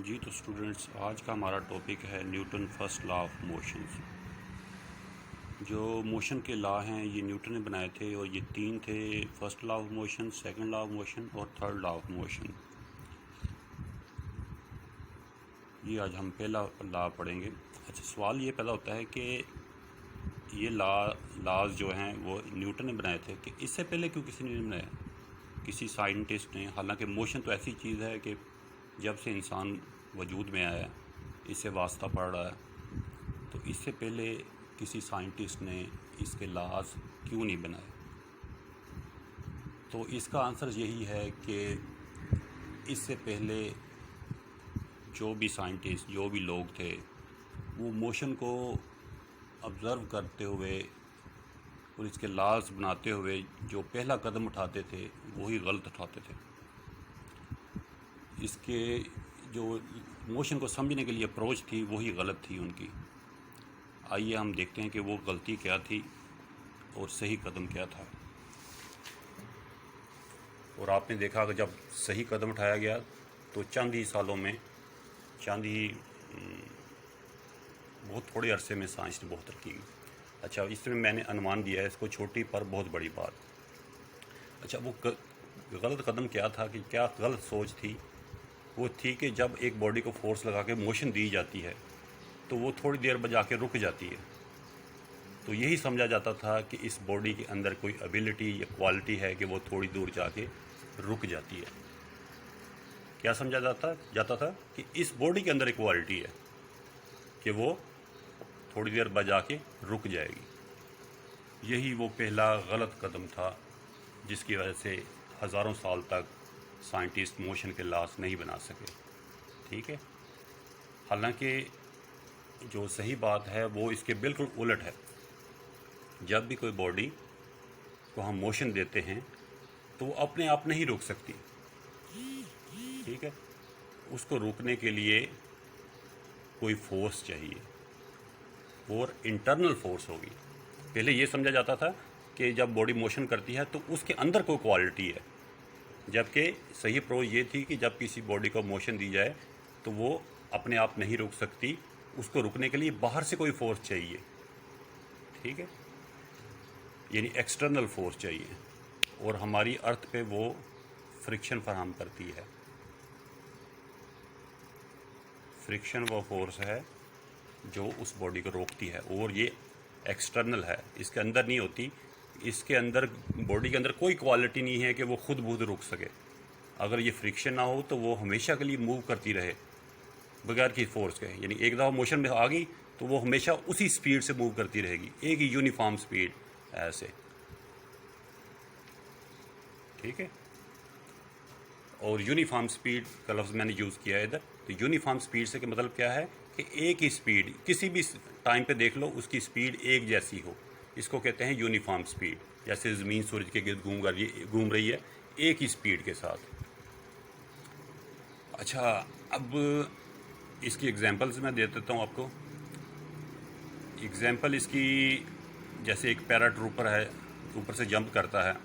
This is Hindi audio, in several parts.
जी तो स्टूडेंट्स, आज का हमारा टॉपिक है Newton first law of motions. जो मोशन के लॉ हैं ये न्यूटन ने बनाए थे और ये तीन थे: first law of motion, second law of motion और थर्ड लॉ ऑफ मोशन। ये आज हम पहला लॉ पढ़ेंगे। अच्छा, सवाल ये पैदा होता है कि ये लॉज जो हैं वो न्यूटन ने बनाए थे कि इससे पहले क्यों किसी ने नहीं बनाया, किसी साइंटिस्ट ने। हालांकि मोशन तो ऐसी चीज़ है कि जब से इंसान वजूद में आया इससे वास्ता पड़ रहा है, तो इससे पहले किसी साइंटिस्ट ने इसके लॉज क्यों नहीं बनाए। तो इसका आंसर यही है कि इससे पहले जो भी साइंटिस्ट, जो भी लोग थे, वो मोशन को ऑब्ज़र्व करते हुए और इसके लॉज बनाते हुए जो पहला कदम उठाते थे वही गलत उठाते थे। इसके जो मोशन को समझने के लिए अप्रोच थी वही गलत थी उनकी। आइए हम देखते हैं कि वो गलती क्या थी और सही कदम क्या था। और आपने देखा कि जब सही कदम उठाया गया तो चंद ही सालों में, चंद ही बहुत थोड़े अरसे में साइंस ने बहुत तरक्की की। अच्छा, इसमें मैंने अनुमान दिया है इसको छोटी पर बहुत बड़ी बात। अच्छा, वो गलत कदम क्या था, कि क्या गलत सोच थी? वो थी कि जब एक बॉडी को फोर्स लगा के मोशन दी जाती है तो वो थोड़ी देर बाद जाके रुक जाती है। तो यही समझा जाता था कि इस बॉडी के अंदर कोई एबिलिटी या क्वालिटी है कि वो थोड़ी दूर जाके रुक जाती है। क्या समझा जाता था कि इस बॉडी के अंदर एक क्वालिटी है कि वो थोड़ी देर बाद जाके रुक जाएगी। यही वो पहला गलत कदम था जिसकी वजह से हज़ारों साल तक साइंटिस्ट मोशन के लॉज नहीं बना सके। ठीक है, हालांकि जो सही बात है वो इसके बिल्कुल उलट है। जब भी कोई बॉडी को हम मोशन देते हैं तो वो अपने आप नहीं रुक सकती। ठीक है, उसको रोकने के लिए कोई फोर्स चाहिए और इंटरनल फोर्स होगी। पहले ये समझा जाता था कि जब बॉडी मोशन करती है तो उसके अंदर कोई क्वालिटी है, जबकि सही अप्रोच ये थी कि जब किसी बॉडी को मोशन दी जाए तो वो अपने आप नहीं रुक सकती, उसको रुकने के लिए बाहर से कोई फोर्स चाहिए। ठीक है, यानी एक्सटर्नल फोर्स चाहिए, और हमारी अर्थ पे वो फ्रिक्शन फराहम करती है। फ्रिक्शन वो फोर्स है जो उस बॉडी को रोकती है, और ये एक्सटर्नल है, इसके अंदर नहीं होती। इसके अंदर, बॉडी के अंदर कोई क्वालिटी नहीं है कि वो खुद बहुत रुक सके। अगर ये फ्रिक्शन ना हो तो वो हमेशा के लिए मूव करती रहे बगैर किसी फोर्स के। यानी एक दफ़ा मोशन में आ गई तो वो हमेशा उसी स्पीड से मूव करती रहेगी, एक ही यूनिफॉर्म स्पीड ऐसे। ठीक है, और यूनिफॉर्म स्पीड का लफ्ज़ मैंने यूज़ किया है इधर। तो यूनिफॉर्म स्पीड से का मतलब क्या है कि एक ही स्पीड किसी भी टाइम पे देख लो, उसकी स्पीड एक जैसी हो, इसको कहते हैं यूनिफॉर्म स्पीड। जैसे ज़मीन सूरज के गिर्द घूम रही है एक ही स्पीड के साथ। अच्छा, अब इसकी एग्जांपल्स मैं दे देता हूँ आपको। एग्जांपल इसकी, जैसे एक पैराट्रूपर है, ऊपर से जंप करता है।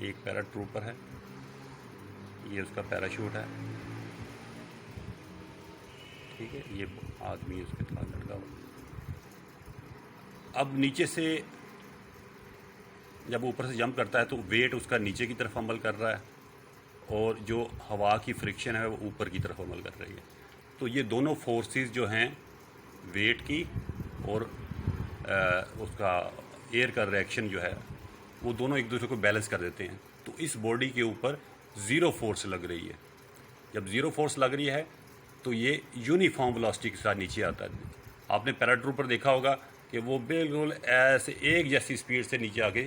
एक पैराट्रूपर है, ये उसका पैराशूट है। ठीक है, ये आदमी उसके साथ लटका हुआ। अब नीचे से जब ऊपर से जंप करता है तो वेट उसका नीचे की तरफ अमल कर रहा है, और जो हवा की फ्रिक्शन है वो ऊपर की तरफ अमल कर रही है। तो ये दोनों फोर्सेस जो हैं, वेट की और उसका एयर का रिएक्शन जो है, वो दोनों एक दूसरे को बैलेंस कर देते हैं। तो इस बॉडी के ऊपर ज़ीरो फोर्स लग रही है। जब ज़ीरो फोर्स लग रही है तो ये यूनिफॉर्म वेलोसिटी के साथ नीचे आता है। आपने पैराट्रूपर देखा होगा कि वो बिल्कुल ऐसे एक जैसी स्पीड से नीचे आके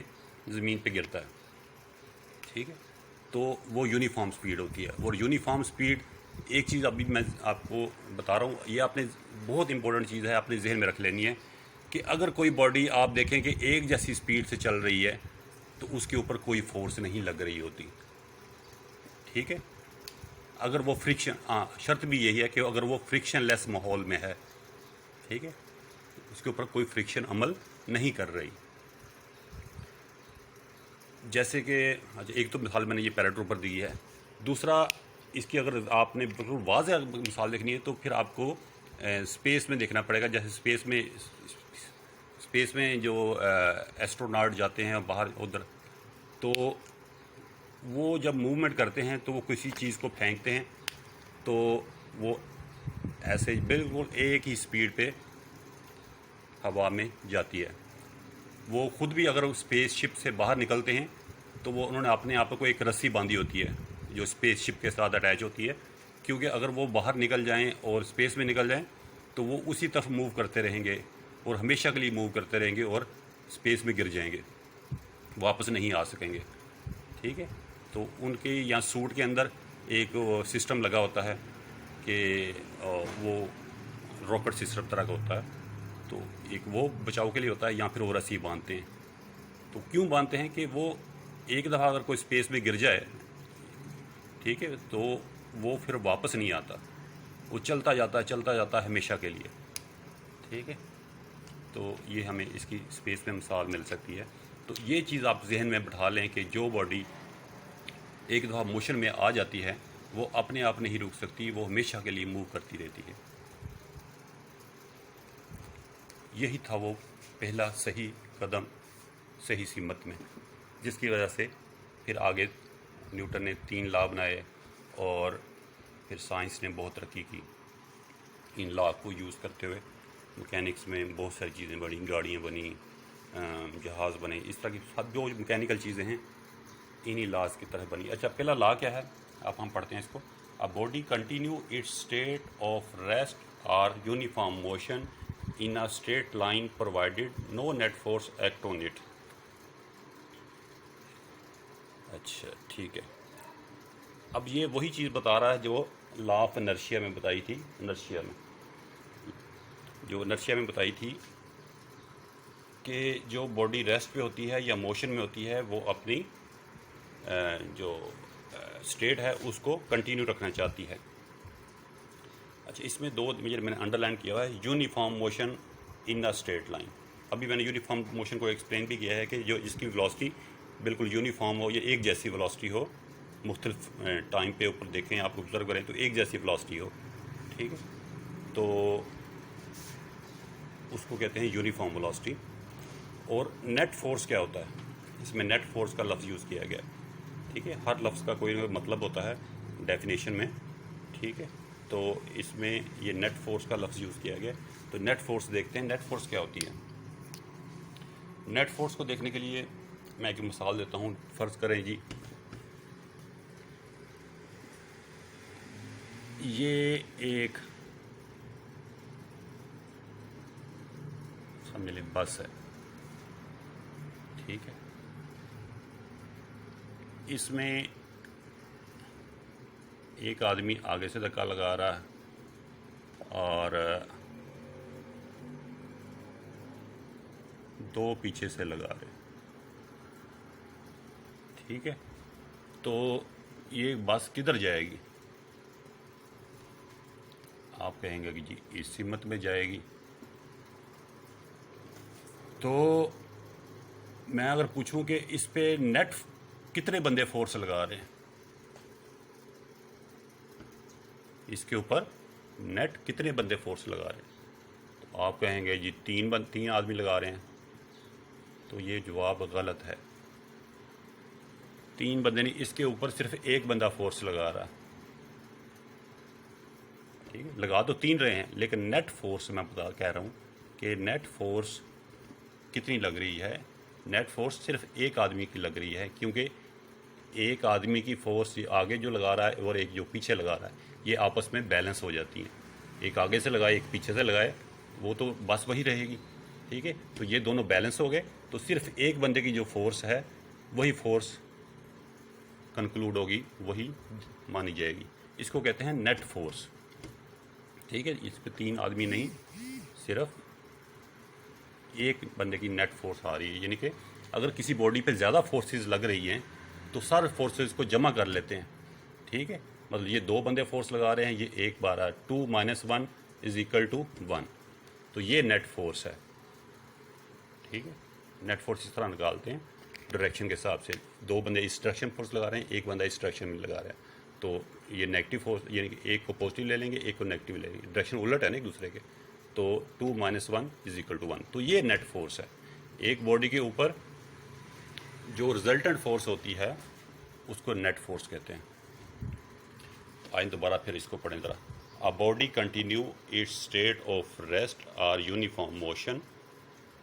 ज़मीन पे गिरता है। ठीक है, तो वो यूनिफॉर्म स्पीड होती है। और यूनिफॉर्म स्पीड, एक चीज़ अभी मैं आपको बता रहा हूँ, ये आपने बहुत इंपॉर्टेंट चीज़ है, अपने जहन में रख लेनी है कि अगर कोई बॉडी आप देखें कि एक जैसी स्पीड से चल रही है तो उसके ऊपर कोई फोर्स नहीं लग रही होती। ठीक है, अगर वो फ्रिक्शन, हाँ, शर्त भी यही है कि अगर वो फ्रिक्शन लेस माहौल में है, ठीक है, उसके ऊपर कोई फ्रिक्शन अमल नहीं कर रही। जैसे कि अच्छा, एक तो मिसाल मैंने ये पैराट्रूपर दी है। दूसरा, इसकी अगर आपने बिल्कुल वाज़ेह मिसाल देखनी है तो फिर आपको स्पेस में देखना पड़ेगा। जैसे स्पेस में जो एस्ट्रोनॉट जाते हैं बाहर उधर, तो वो जब मूवमेंट करते हैं तो वो किसी चीज़ को फेंकते हैं तो वो ऐसे बिल्कुल एक ही स्पीड पे हवा में जाती है। वो खुद भी अगर स्पेस शिप से बाहर निकलते हैं तो वो उन्होंने अपने आप को एक रस्सी बांधी होती है जो स्पेस शिप के साथ अटैच होती है, क्योंकि अगर वो बाहर निकल जाएं और स्पेस में निकल जाएं तो वो उसी तरफ मूव करते रहेंगे और हमेशा के लिए मूव करते रहेंगे और स्पेस में गिर जाएंगे, वापस नहीं आ सकेंगे। ठीक है, तो उनके यहाँ सूट के अंदर एक सिस्टम लगा होता है कि वो रॉकेट सिस्टम तरह का होता है, तो एक वो बचाव के लिए होता है, या फिर वो रस्सी बांधते हैं। तो क्यों बांधते हैं कि वो एक दफ़ा अगर कोई स्पेस में गिर जाए, ठीक है, तो वो फिर वापस नहीं आता, वो चलता जाता है हमेशा के लिए। ठीक है, तो ये हमें इसकी स्पेस में मिसाल मिल सकती है। तो ये चीज़ आप जहन में बिठा लें कि जो बॉडी एक दफ़ा मोशन में आ जाती है वो अपने आप नहीं रुक सकती, वो हमेशा के लिए मूव करती रहती है। यही था वो पहला सही कदम सही सिमत में, जिसकी वजह से फिर आगे न्यूटन ने 3 लॉ बनाए और फिर साइंस ने बहुत तरक्की की। इन लॉ को यूज़ करते हुए मैकेनिक्स में बहुत सारी चीज़ें बनी, गाड़ियाँ बनी, जहाज़ बने, इस तरह की सब जो मैकेनिकल चीज़ें हैं इन्हीं लॉज की तरह बनी। अच्छा, पहला लॉ क्या है, आप हम पढ़ते हैं इसको। A body continue its state of rest और uniform motion in a straight line provided no net force act on it. अच्छा, ठीक है, अब ये वही चीज़ बता रहा है जो लॉ ऑफ इनर्शिया में बताई थी। इनर्शिया में बताई थी कि जो बॉडी रेस्ट पे होती है या मोशन में होती है वो अपनी जो स्टेट है उसको कंटिन्यू रखना चाहती है। अच्छा, इसमें दो मैंने अंडरलाइन किया हुआ है, uniform motion in a straight line. अभी मैंने यूनिफॉर्म मोशन को एक्सप्लेन भी किया है कि जो जिसकी वेलोसिटी बिल्कुल यूनिफॉर्म हो या एक जैसी वेलोसिटी हो, मुख्तलिफ टाइम पे ऊपर देखें आप ऑब्जर्व करें तो एक जैसी वेलोसिटी हो। ठीक है, तो उसको कहते हैं यूनिफॉर्म वेलोसिटी। और नेट फोर्स क्या होता है, इसमें नेट फोर्स का लफ्ज़ यूज़ किया गया है। ठीक है, हर लफ्ज़ का कोई मतलब होता है डेफिनेशन में। ठीक है, तो इसमें ये नेट फोर्स का लफ्ज़ यूज़ किया गया। तो नेट फोर्स देखते हैं, नेट फोर्स क्या होती है। नेट फोर्स को देखने के लिए मैं एक मिसाल देता हूँ। फ़र्ज़ करें जी, ये एक समझ लें बस है। ठीक है, इसमें एक आदमी आगे से धक्का लगा रहा है और दो पीछे से लगा रहे। ठीक है, तो ये बस किधर जाएगी? आप कहेंगे कि जी इस सिमत में जाएगी। तो मैं अगर पूछूं कि इस पे नेट कितने बंदे फोर्स लगा रहे हैं, इसके ऊपर नेट कितने बंदे फोर्स लगा रहे हैं, तो आप कहेंगे जी तीन आदमी लगा रहे हैं। तो ये जवाब गलत है। 3 बंदे नहीं, इसके ऊपर सिर्फ एक बंदा फोर्स लगा रहा है। ठीक है, लगा तो 3 रहे हैं, लेकिन नेट फोर्स मैं कह रहा हूँ कि नेट फोर्स कितनी लग रही है। नेट फोर्स सिर्फ एक आदमी की लग रही है, क्योंकि एक आदमी की फोर्स आगे जो लगा रहा है और एक जो पीछे लगा रहा है, ये आपस में बैलेंस हो जाती है। एक आगे से लगाए, एक पीछे से लगाए, वो तो बस वही रहेगी। ठीक है, तो ये दोनों बैलेंस हो गए, तो सिर्फ एक बंदे की जो फोर्स है वही फोर्स कंक्लूड होगी, वही मानी जाएगी। इसको कहते हैं नेट फोर्स। ठीक है, इस पर 3 आदमी नहीं, सिर्फ एक बंदे की नेट फोर्स आ रही है। यानी कि अगर किसी बॉडी पे ज़्यादा फोर्सेस लग रही हैं तो सारे फोर्सेस को जमा कर लेते हैं। ठीक है, मतलब ये 2 बंदे फोर्स लगा रहे हैं, ये एक बार है, 2 - 1 = 1, तो ये नेट फोर्स है। ठीक है, नेट फोर्स इस तरह निकालते हैं डायरेक्शन के हिसाब से। 2 बंदे इस डायरेक्शन फोर्स लगा रहे हैं, एक बंदा इस डायरेक्शन में लगा रहा है, तो ये नेगेटिव फोर्स, यानी कि एक को पॉजिटिव ले लेंगे, एक को नेगेटिव ले लेंगे, डायरेक्शन उलट है ना एक दूसरे के, तो 2 - 1 = 1। तो ये नेट फोर्स है। एक बॉडी के ऊपर जो रिजल्टेंट फोर्स होती है उसको नेट फोर्स कहते हैं। तो आइए दोबारा फिर इसको पढ़ें ज़रा। A body continue its state of rest or uniform motion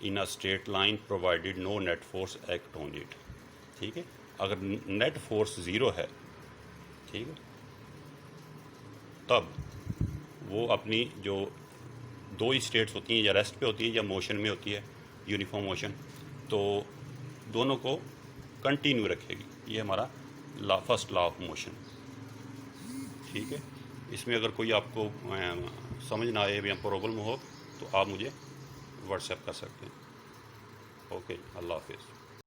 in a straight line provided no net force act on it. ठीक है, अगर नेट फोर्स ज़ीरो है, ठीक है, तब वो अपनी जो दो ही स्टेट्स होती हैं, या रेस्ट पे होती है या मोशन में होती है, यूनिफॉर्म मोशन, तो दोनों को कंटिन्यू रखेगी। ये हमारा फर्स्ट लॉ ऑफ मोशन। ठीक है, इसमें अगर कोई आपको समझ ना आए या प्रॉब्लम हो तो आप मुझे व्हाट्सएप कर सकते हैं। ओके, अल्लाह हाफिज़।